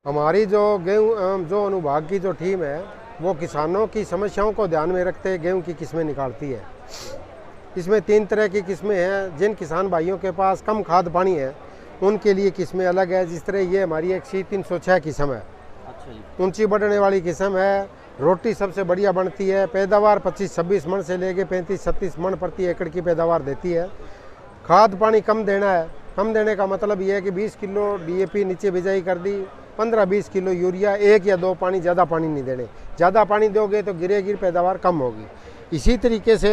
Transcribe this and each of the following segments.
हमारी जो गेहूँ जो अनुभाग की जो टीम है वो किसानों की समस्याओं को ध्यान में रखते गेहूँ की किस्में निकालती है। इसमें 3 तरह की किस्में हैं। जिन किसान भाइयों के पास कम खाद पानी है उनके लिए किस्में अलग है। जिस तरह ये हमारी एक C306 किस्म है, अच्छा जी। ऊंची बढ़ने वाली किस्म है। रोटी सबसे बढ़िया बनती है। पैदावार 25-26 मन से लेके 35-36 मन प्रति एकड़ की पैदावार देती है। खाद पानी कम देना है। कम देने का मतलब ये है कि 20 किलो DAP नीचे बिजाई कर दी, 15-20 किलो यूरिया, 1 या 2 पानी, ज़्यादा पानी नहीं देने। ज़्यादा पानी दोगे तो गिरेगी, पैदावार कम होगी। इसी तरीके से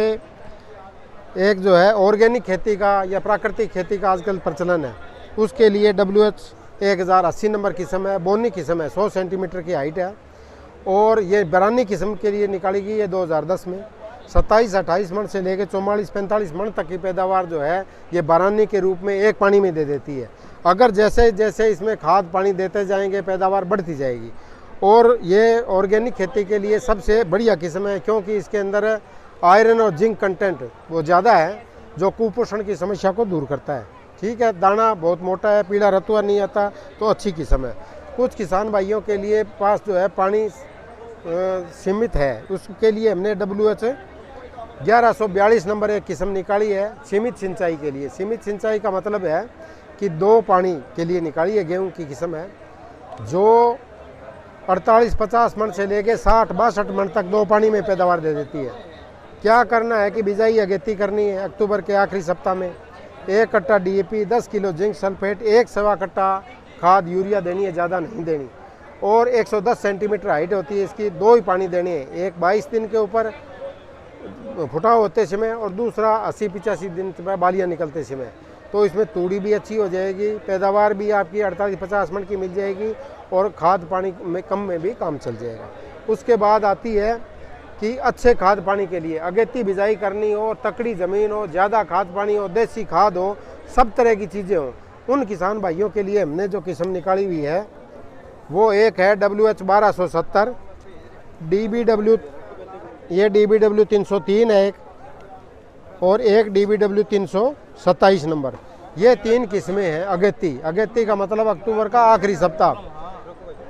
एक जो है ऑर्गेनिक खेती का या प्राकृतिक खेती का आजकल प्रचलन है, उसके लिए WH 1080 नंबर किस्म है, बोनी किस्म है, 100 सेंटीमीटर की हाइट है। और ये बरानी किस्म के लिए निकाली गई है 2010 में। 27-28 मन से लेकर 44-45 मन तक की पैदावार जो है ये बरानी के रूप में एक पानी में दे देती है। अगर जैसे जैसे इसमें खाद पानी देते जाएंगे पैदावार बढ़ती जाएगी। और ये ऑर्गेनिक खेती के लिए सबसे बढ़िया किस्म है, क्योंकि इसके अंदर आयरन और जिंक कंटेंट वो ज़्यादा है, जो कुपोषण की समस्या को दूर करता है। ठीक है, दाना बहुत मोटा है, पीला रतुआ नहीं आता, तो अच्छी किस्म है। कुछ किसान भाइयों के लिए पास जो है पानी सीमित है, उसके लिए हमने WH 1142 नंबर एक किस्म निकाली है सीमित सिंचाई के लिए। सीमित सिंचाई का मतलब है कि 2 पानी के लिए निकाली है। गेहूं की किस्म है जो 48-50 मन से लेके 60-62 मन तक 2 पानी में पैदावार दे देती है। क्या करना है कि बिजाई अगेती करनी है अक्टूबर के आखिरी सप्ताह में। 1 कट्टा DAP, 10 किलो जिंक सल्फेट, 1 कट्टा खाद यूरिया देनी है, ज़्यादा नहीं देनी। और 110 सेंटीमीटर हाइट होती है इसकी, 2 ही पानी देने हैं, एक 22 दिन के ऊपर फुटाव होते समय और दूसरा 80-85 दिन में बालियाँ निकलते समय। तो इसमें तूड़ी भी अच्छी हो जाएगी, पैदावार भी आपकी 48-50 मन की मिल जाएगी और खाद पानी में कम में भी काम चल जाएगा। उसके बाद आती है कि अच्छे खाद पानी के लिए अगेती बिजाई करनी हो, तकड़ी ज़मीन हो, ज़्यादा खाद पानी हो, देसी खाद हो, सब तरह की चीज़ें हों, उन किसान भाइयों के लिए हमने जो किस्म निकाली हुई है वो एक है WH 1270, ये DBW 303 है एक, और एक DBW 327 नंबर। ये 3 किस्में हैं अगेती। अगेती का मतलब अक्टूबर का आखिरी सप्ताह।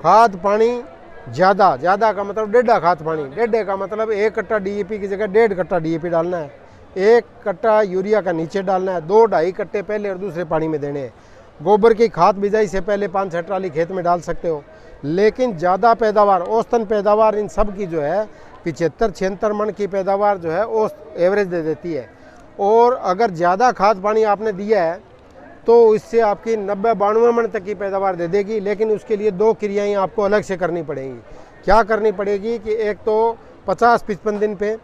खाद पानी ज़्यादा का मतलब 1.5 खाद पानी, 1.5 का मतलब 1 कट्टा DAP की जगह 1.5 कट्टा DAP डालना है, 1 कट्टा यूरिया का नीचे डालना है, 2-2.5 कट्टे पहले और दूसरे पानी में देने हैं। गोबर की खाद बिजाई से पहले 5-6 ट्राली खेत में डाल सकते हो। लेकिन ज़्यादा पैदावार, औसतन पैदावार इन सब की जो है 75-76 मन की पैदावार जो है वो एवरेज दे देती है। और अगर ज़्यादा खाद पानी आपने दिया है तो इससे आपकी 90-92 मन तक की पैदावार दे देगी। लेकिन उसके लिए 2 क्रियाएं आपको अलग से करनी पड़ेंगी। क्या करनी पड़ेगी कि एक तो 50-55 दिन पे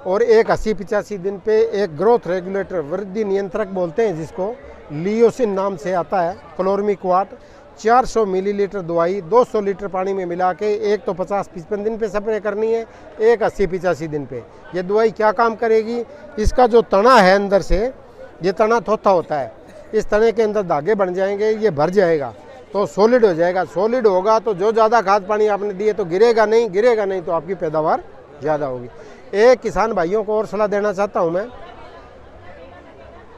और एक 80-85 दिन पे एक ग्रोथ रेगुलेटर, वृद्धि नियंत्रक बोलते हैं जिसको, लियोसिन नाम से आता है, क्लोरमिक्वाट, 400 मिलीलीटर दवाई 200 लीटर पानी में मिला के एक तो 50-55 दिन पे स्प्रे करनी है, एक 80-85 दिन पे। ये दवाई क्या काम करेगी, इसका जो तना है अंदर से, ये तना थोथा होता है, इस तने के अंदर धागे बन जाएंगे, ये भर जाएगा तो सॉलिड हो जाएगा। सॉलिड होगा तो जो ज़्यादा खाद पानी आपने दिए तो गिरेगा नहीं तो आपकी पैदावार ज़्यादा होगी। एक किसान भाइयों को और सलाह देना चाहता हूँ मैं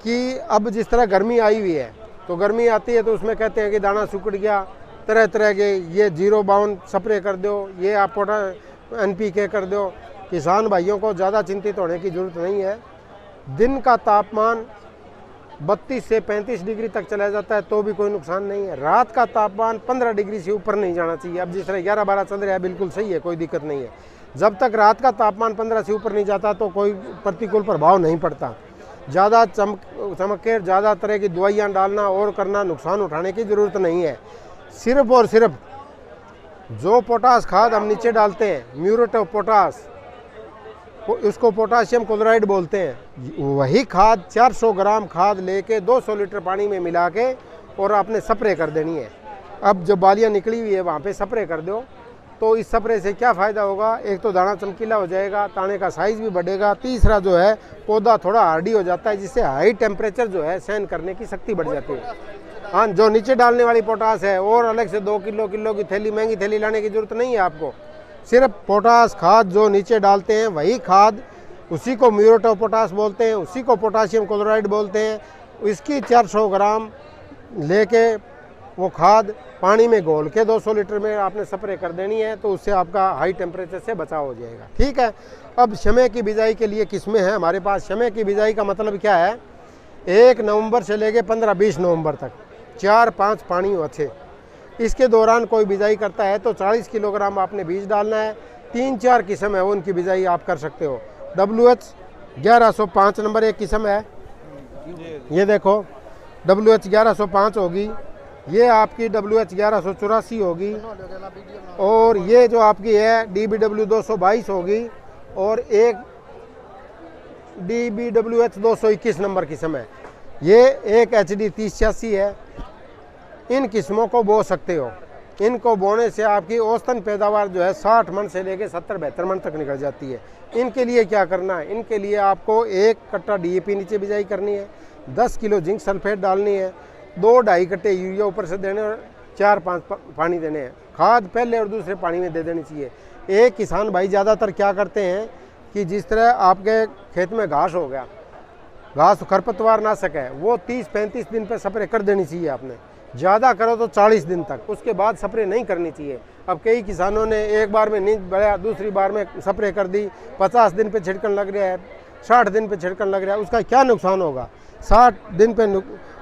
कि अब जिस तरह गर्मी आई हुई है, तो गर्मी आती है तो उसमें कहते हैं कि दाना सुकड़ गया, तरह तरह के ये 0-52 स्प्रे कर दो, ये आप NPK कर दो। किसान भाइयों को ज़्यादा चिंतित होने की ज़रूरत नहीं है। दिन का तापमान 32 से 35 डिग्री तक चला जाता है तो भी कोई नुकसान नहीं है। रात का तापमान 15 डिग्री से ऊपर नहीं जाना चाहिए। अब जिस तरह 11-12 चल रहा है बिल्कुल सही है, कोई दिक्कत नहीं है। जब तक रात का तापमान 15 से ऊपर नहीं जाता तो कोई प्रतिकूल प्रभाव नहीं पड़ता। ज़्यादा चमक ज़्यादा तरह की दवाइयाँ डालना और करना, नुकसान उठाने की ज़रूरत नहीं है। सिर्फ और सिर्फ जो पोटास खाद हम नीचे डालते हैं, म्यूरेट ऑफ पोटास, उसको पोटाशियम क्लोराइड बोलते हैं, वही खाद 400 ग्राम खाद लेके 200 लीटर पानी में मिला के और आपने स्प्रे कर देनी है। अब जो बालियाँ निकली हुई है वहाँ पे स्प्रे कर दो, तो इस स्प्रे से क्या फ़ायदा होगा, एक तो दाना चमकीला हो जाएगा, दाने का साइज़ भी बढ़ेगा, तीसरा जो है पौधा थोड़ा हार्डी हो जाता है, जिससे हाई टेम्परेचर जो है सहन करने की शक्ति बढ़ जाती है। हाँ, जो नीचे डालने वाली पोटास है और अलग से 2 किलो की थैली, महंगी थैली लाने की ज़रूरत नहीं है आपको। सिर्फ पोटास खाद जो नीचे डालते हैं वही खाद, उसी को म्यूरेट ऑफ पोटास बोलते हैं, उसी को पोटाशियम क्लोराइड बोलते हैं, इसकी 400 ग्राम लेके वो खाद पानी में घोल के 200 लीटर में आपने स्प्रे कर देनी है, तो उससे आपका हाई टेम्परेचर से बचाव हो जाएगा। ठीक है। अब शमे की बिजाई के लिए किस्में हैं हमारे पास। शमे की बिजाई का मतलब क्या है, 1 नवंबर से लेके 15-20 नवंबर तक 4-5 पानी अच्छे, इसके दौरान कोई बिजाई करता है तो 40 किलोग्राम आपने बीज डालना है। 3-4 किस्म है उनकी बिजाई आप कर सकते हो। WH 1105 नंबर एक किस्म है, ये देखो WH 1105 होगी, ये आपकी WH 1184 होगी, और ये जो आपकी है DBW 222 होगी, और एक DBWH 221 नंबर किस्म है, ये एक HD 3086 है। इन किस्मों को बो सकते हो। इनको बोने से आपकी औसतन पैदावार जो है 60 मन से लेके 70-72 मन तक निकल जाती है। इनके लिए क्या करना है, इनके लिए आपको 1 कट्टा DAP नीचे बिजाई करनी है, 10 किलो जिंक सल्फेट डालनी है, 2-2.5 कट्टे यूरिया ऊपर से देने और 4-5 पानी देने हैं। खाद पहले और दूसरे पानी में दे देनी चाहिए। एक किसान भाई ज़्यादातर क्या करते हैं कि जिस तरह आपके खेत में घास हो गया, घास खरपतवार नाशक है, वो 30-35 दिन पे स्प्रे कर देनी चाहिए आपने। ज़्यादा करो तो 40 दिन तक, उसके बाद स्प्रे नहीं करनी चाहिए। अब कई किसानों ने एक बार में नहीं बढ़ाया, दूसरी बार में स्प्रे कर दी, 50 दिन पे छिड़कन लग रहा है, 60 दिन पे छिड़कन लग रहा है, उसका क्या नुकसान होगा। 60 दिन पे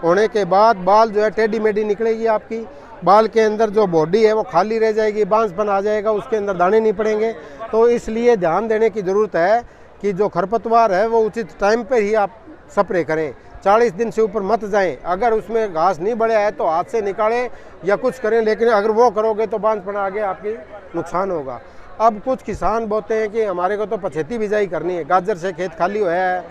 होने के बाद बाल जो है टेढ़ी मेढ़ी निकलेगी आपकी, बाल के अंदर जो बॉडी है वो खाली रह जाएगी, बांसपन आ जाएगा, उसके अंदर दाने नहीं पड़ेंगे। तो इसलिए ध्यान देने की ज़रूरत है कि जो खरपतवार है वो उचित टाइम पर ही आप स्प्रे करें। 40 दिन से ऊपर मत जाएं। अगर उसमें घास नहीं बढ़ा है तो हाथ से निकालें या कुछ करें, लेकिन अगर वो करोगे तो बांझपन आगे आपकी नुकसान होगा। अब कुछ किसान बोलते हैं कि हमारे को तो पछेती बिजाई करनी है, गाजर से खेत खाली हुआ है,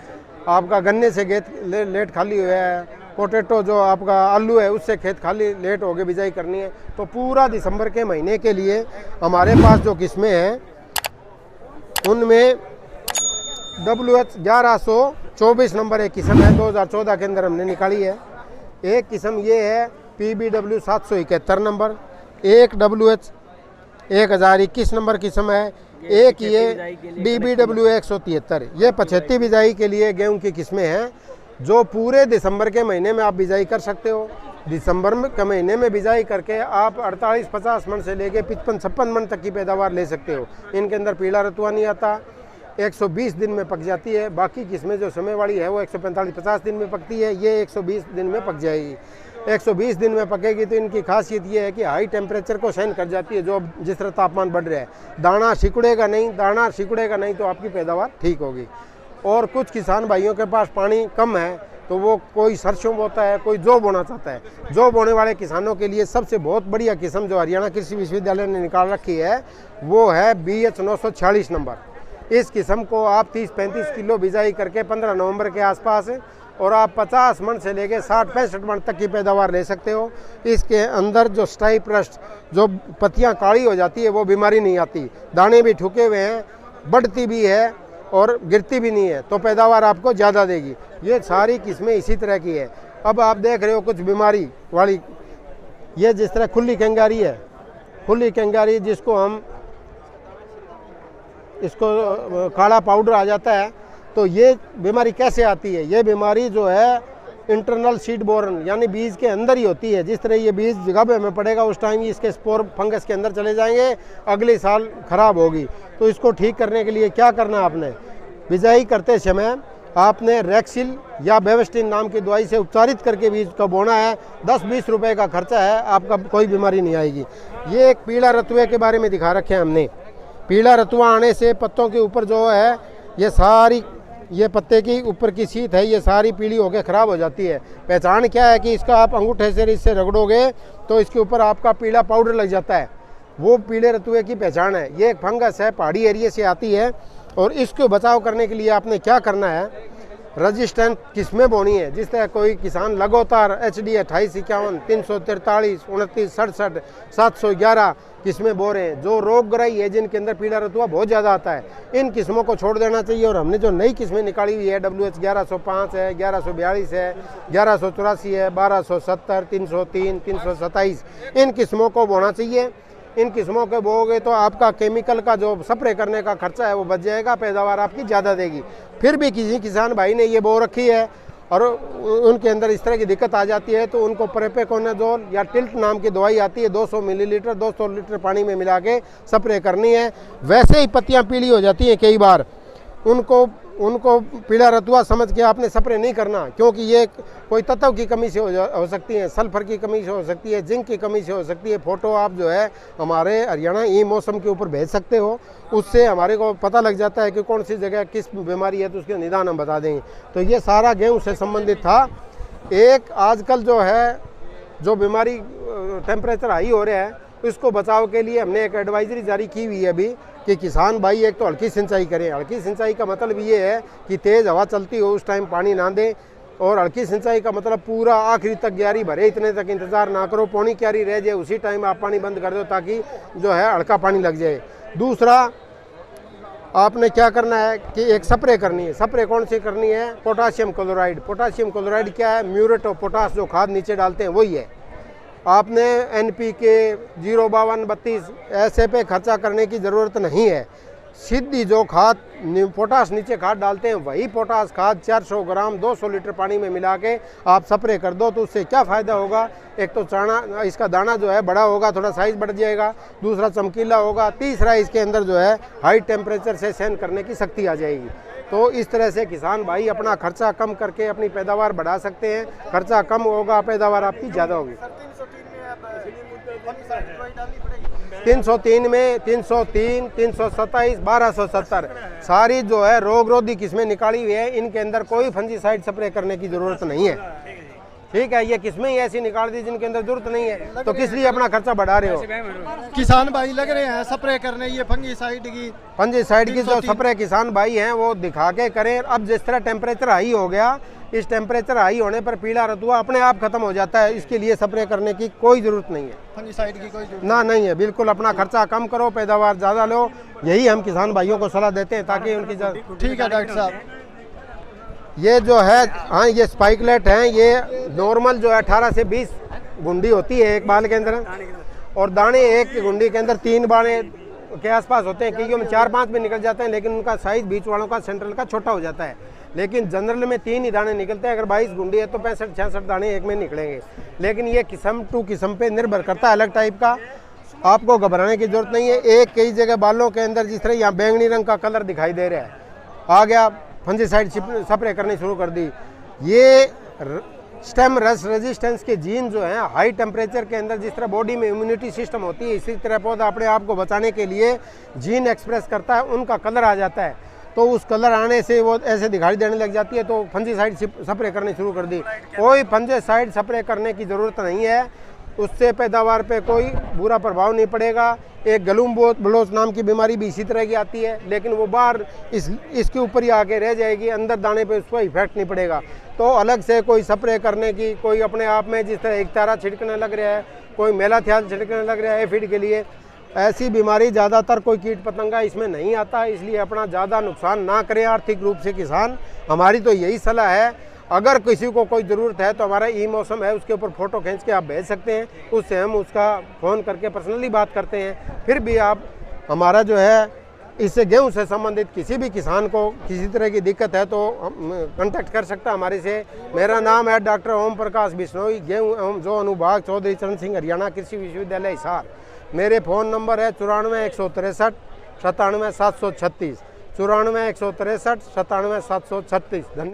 आपका गन्ने से खेत लेट खाली हुआ है, पोटैटो जो आपका आलू है उससे खेत खाली लेट हो गए, बिजाई करनी है। तो पूरा दिसंबर के महीने के लिए हमारे पास जो किस्में हैं उनमें WH 1124 नंबर एक किस्म है, 2014 के अंदर हमने निकाली है। एक किस्म ये है PBW 771 नंबर, एक WH 1021 नंबर किस्म है, एक ये DBW 173। ये 75 बिजाई के लिए गेहूं की किस्में हैं जो पूरे दिसंबर के महीने में आप बिजाई कर सकते हो। दिसंबर के महीने में बिजाई करके आप 48-50 मन से लेके 55-56 मन तक की पैदावार ले सकते हो। इनके अंदर पीला रतुआ नहीं आता, 120 दिन में पक जाती है। बाकी किस्में जो समय वाली है वो 145-50 दिन में पकती है, ये 120 दिन में पक जाएगी। 120 दिन में पकेगी तो इनकी खासियत ये है कि हाई टेम्परेचर को सहन कर जाती है। जो जिस तरह तापमान बढ़ रहा है, दाना सिकुड़ेगा नहीं तो आपकी पैदावार ठीक होगी। और कुछ किसान भाइयों के पास पानी कम है तो वो कोई सरसों बोता है, कोई जौ बोना चाहता है। जौ बोने वाले किसानों के लिए सबसे बहुत बढ़िया किस्म जो हरियाणा कृषि विश्वविद्यालय ने निकाल रखी है वो है BH 946 नंबर। इस किस्म को आप 30-35 किलो बिजाई करके 15 नवंबर के आसपास और आप 50 मन से लेके 60-65 मन तक की पैदावार ले सकते हो। इसके अंदर जो स्टाइप रस्ट, जो पत्तियां काली हो जाती है, वो बीमारी नहीं आती, दाने भी ठुके हुए हैं, बढ़ती भी है और गिरती भी नहीं है, तो पैदावार आपको ज़्यादा देगी। ये सारी किस्में इसी तरह की है। अब आप देख रहे हो कुछ बीमारी वाली, ये जिस तरह खुली कंगारी है, खुली कंगारी जिसको हम इसको काला पाउडर आ जाता है, तो ये बीमारी कैसे आती है। ये बीमारी जो है इंटरनल सीड बोर्न यानी बीज के अंदर ही होती है। जिस तरह ये बीज जगह में पड़ेगा उस टाइम इसके स्पोर फंगस के अंदर चले जाएंगे, अगले साल खराब होगी। तो इसको ठीक करने के लिए क्या करना है, आपने बिजाई करते समय आपने रैक्सिल या बेवेस्टिन नाम की दवाई से उपचारित करके बीज को बोना है। 10-20 रुपए का खर्चा है, आपका कोई बीमारी नहीं आएगी। ये एक पीला रतुए के बारे में दिखा रखे हैं हमने। पीला रतुआ आने से पत्तों के ऊपर जो है ये सारी, ये पत्ते की ऊपर की शीत है, ये सारी पीली होकर ख़राब हो जाती है। पहचान क्या है कि इसका आप अंगूठे से इससे रगड़ोगे तो इसके ऊपर आपका पीला पाउडर लग जाता है, वो पीले रतुए की पहचान है। ये एक फंगस है, पहाड़ी एरिया से आती है और इसको बचाव करने के लिए आपने क्या करना है, रजिस्टेंट किस्में बोनी है। जिस तरह कोई किसान लगातार HD 2851, 343, 29, 67, 711 किस्में बो रहे हैं जो रोग ग्राही है, जिनके अंदर पीला रतुआ बहुत ज़्यादा आता है, इन किस्मों को छोड़ देना चाहिए। और हमने जो नई किस्में निकाली हुई है WH 1105 है, 1142 है, 1184 है, 1270, 303, 327, इन किस्मों को बोना चाहिए। इन किस्मों के बोओगे तो आपका केमिकल का जो स्प्रे करने का खर्चा है वो बच जाएगा, पैदावार आपकी ज़्यादा देगी। फिर भी किसी किसान भाई ने ये बो रखी है और उनके अंदर इस तरह की दिक्कत आ जाती है तो उनको प्रोपिकोनाजोल या टिल्ट नाम की दवाई आती है, 200 मिलीलीटर 200 लीटर पानी में मिला के स्प्रे करनी है। वैसे ही पत्तियां पीली हो जाती हैं कई बार, उनको पीला रतुआ समझ के आपने स्प्रे नहीं करना, क्योंकि ये कोई तत्व की कमी से हो सकती है, सल्फर की कमी से हो सकती है, जिंक की कमी से हो सकती है। फ़ोटो आप जो है हमारे हरियाणा ई मौसम के ऊपर भेज सकते हो, उससे हमारे को पता लग जाता है कि कौन सी जगह किस बीमारी है, तो उसके निदान हम बता देंगे। तो ये सारा गेहूँ से संबंधित था। एक आजकल जो है जो बीमारी टेम्परेचर हाई हो रहा है, इसको बचाव के लिए हमने एक एडवाइजरी जारी की हुई है अभी कि किसान भाई एक तो हल्की सिंचाई करें। हल्की सिंचाई का मतलब ये है कि तेज़ हवा चलती हो उस टाइम पानी ना दें, और हल्की सिंचाई का मतलब पूरा आखिरी तक क्यारी भरे इतने तक इंतज़ार ना करो, पौनी क्यारी रह जाए उसी टाइम आप पानी बंद कर दो ताकि जो है हल्का पानी लग जाए। दूसरा आपने क्या करना है कि एक स्प्रे करनी है। स्प्रे कौन सी करनी है? Potassium chloride. पोटाशियम क्लोराइड क्या है? म्यूरेट ऑफ पोटाश जो खाद नीचे डालते हैं वही है। आपने NPK 05232 ऐसे पे खर्चा करने की ज़रूरत नहीं है। सीधी जो खाद पोटाश नीचे खाद डालते हैं वही पोटाश खाद 400 ग्राम 200 लीटर पानी में मिला के आप स्प्रे कर दो, तो उससे क्या फ़ायदा होगा? एक तो चना इसका दाना जो है बड़ा होगा, थोड़ा साइज़ बढ़ जाएगा, दूसरा चमकीला होगा, तीसरा इसके अंदर जो है हाई टेम्परेचर से सहन करने की शक्ति आ जाएगी। तो इस तरह से किसान भाई अपना खर्चा कम करके अपनी पैदावार बढ़ा सकते हैं। खर्चा कम होगा, पैदावार आपकी ज़्यादा होगी। 303 में 303, 327, 1270 सारी जो है रोगरोधी किस्में निकाली हुई है। इनके अंदर कोई फंजीसाइड स्प्रे करने की ज़रूरत नहीं है। ठीक है, ये किस्में ही ऐसी निकाल दी जिनके अंदर जरूरत नहीं है, तो किस लिए अपना खर्चा बढ़ा रहे हो? किसान भाई लग रहे हैं स्प्रे करने ये फंजीसाइड की जो स्प्रे किसान भाई हैं वो दिखा के करें। अब जिस तरह टेम्परेचर हाई हो गया, इस टेम्परेचर हाई होने पर पीला रतुआ अपने आप खत्म हो जाता है, इसके लिए स्प्रे करने की कोई ज़रूरत नहीं है। फंजीसाइड की कोई जरूरत ना नहीं है, बिल्कुल अपना खर्चा कम करो, पैदावार ज़्यादा लो, यही हम किसान भाइयों को सलाह देते हैं ताकि उनकी ठीक है डॉक्टर साहब। ये जो है हाँ ये स्पाइकलेट हैं, ये नॉर्मल जो है 18 से 20 गुंडी होती है एक बाल के अंदर, और दाने एक गुंडी के अंदर 3 दाने के आसपास होते हैं। क्योंकि 4-5 में निकल जाते हैं, लेकिन उनका साइज बीच वालों का सेंट्रल का छोटा हो जाता है। लेकिन जनरल में 3 ही दाने निकलते हैं। अगर 22 गुंडी है तो 65-66 दाने एक में निकलेंगे। लेकिन ये किस्म टू किस्म पे निर्भर करता है, अलग टाइप का। आपको घबराने की जरूरत नहीं है। एक कई जगह बालों के अंदर जिस तरह यहाँ बैंगनी रंग का कलर दिखाई दे रहा है, आ गया, फंजीसाइड स्प्रे करनी शुरू कर दी। ये स्टेम रस रेजिस्टेंस के जीन जो हैं हाई टेम्परेचर के अंदर जिस तरह बॉडी में इम्यूनिटी सिस्टम होती है, इसी तरह पौधा अपने आप को बचाने के लिए जीन एक्सप्रेस करता है, उनका कलर आ जाता है। तो उस कलर आने से वो ऐसे दिखाई देने लग जाती है, तो फंजीसाइड स्प्रे करनी शुरू कर दी। कोई फंजीसाइड स्प्रे करने की ज़रूरत नहीं है, उससे पैदावार पे कोई बुरा प्रभाव नहीं पड़ेगा। एक गलूम ब्लोच नाम की बीमारी भी इसी तरह की आती है, लेकिन वो बाहर इसके ऊपर ही आके रह जाएगी, अंदर दाने पे उसका इफेक्ट नहीं पड़ेगा। तो अलग से कोई स्प्रे करने की, कोई अपने आप में जिस तरह एक तारा छिड़कने लग रहा है, कोई मेलाथियाल छिड़कने लग रहा है एफिड के लिए, ऐसी बीमारी ज़्यादातर कोई कीट पतंगा इसमें नहीं आता है। इसलिए अपना ज़्यादा नुकसान ना करें आर्थिक रूप से किसान। हमारी तो यही सलाह है। अगर किसी को कोई ज़रूरत है तो हमारा ई मौसम है, उसके ऊपर फ़ोटो खींच के आप भेज सकते हैं, उससे हम उसका फ़ोन करके पर्सनली बात करते हैं। फिर भी आप हमारा जो है इससे गेहूं से संबंधित किसी भी किसान को किसी तरह की दिक्कत है तो कांटेक्ट कर सकता है हमारे से। मेरा नाम है डॉक्टर ओम प्रकाश बिश्नोई, गेहूं एवं जो अनुभाग चौधरी चरण सिंह हरियाणा कृषि विश्वविद्यालय हिसार। मेरे फ़ोन नंबर है 94 163 97 736, 94 163 97 736। धन्यवाद।